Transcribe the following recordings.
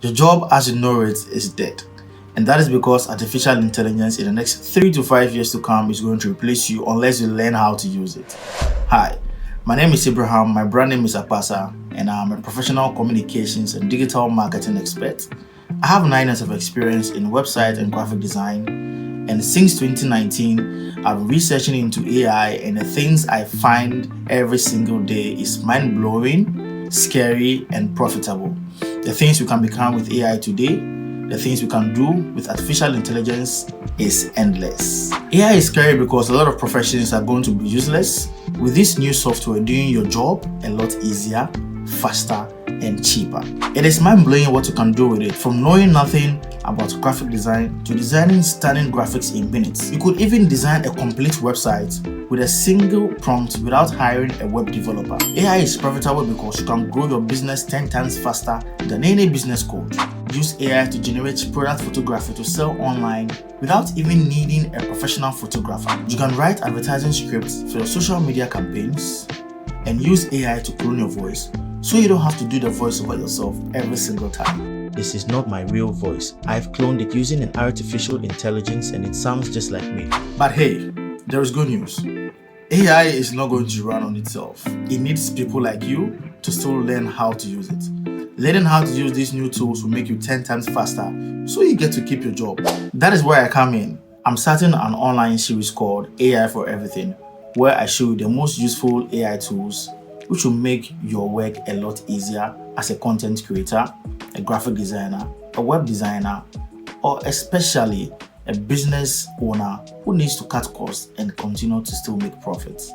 Your job as you know it is dead. And that is because artificial intelligence in the next 3 to 5 years to come is going to replace you unless you learn how to use it. Hi, my name is Abraham, my brand name is Akpasa, and I'm a professional communications and digital marketing expert. I have 9 years of experience in website and graphic design, and since 2019, I've been researching into AI, and the things I find every single day is mind-blowing, scary, and profitable. The things we can become with AI today, the things we can do with artificial intelligence is endless. AI is scary because a lot of professions are going to be useless. With this new software doing your job a lot easier, faster, and cheaper. It is mind-blowing what you can do with it, from knowing nothing about graphic design to designing stunning graphics in minutes. You could even design a complete website with a single prompt without hiring a web developer. AI is profitable because you can grow your business 10 times faster than any business coach. Use AI to generate product photography to sell online without even needing a professional photographer. You can write advertising scripts for your social media campaigns and use AI to clone your voice, so you don't have to do the voiceover yourself every single time. This is not my real voice. I've cloned it using an artificial intelligence and it sounds just like me. But hey, there is good news. AI is not going to run on itself. It needs people like you to still learn how to use it. Learning how to use these new tools will make you 10 times faster, so you get to keep your job. That is where I come in. I'm starting an online series called AI for Everything, where I show you the most useful AI tools which will make your work a lot easier as a content creator, a graphic designer, a web designer, or especially a business owner who needs to cut costs and continue to still make profits.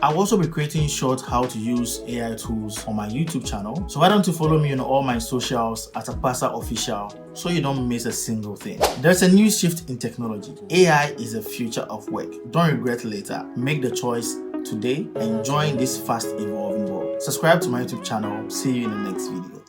I'll also be creating short how to use AI tools on my YouTube channel, so why don't you follow me on all my socials at Akpasa Official so you don't miss a single thing. There's a new shift in technology. AI is the future of work. Don't regret later. Make the choice today and join this fast evolving world. Subscribe to my YouTube channel. See you in the next video.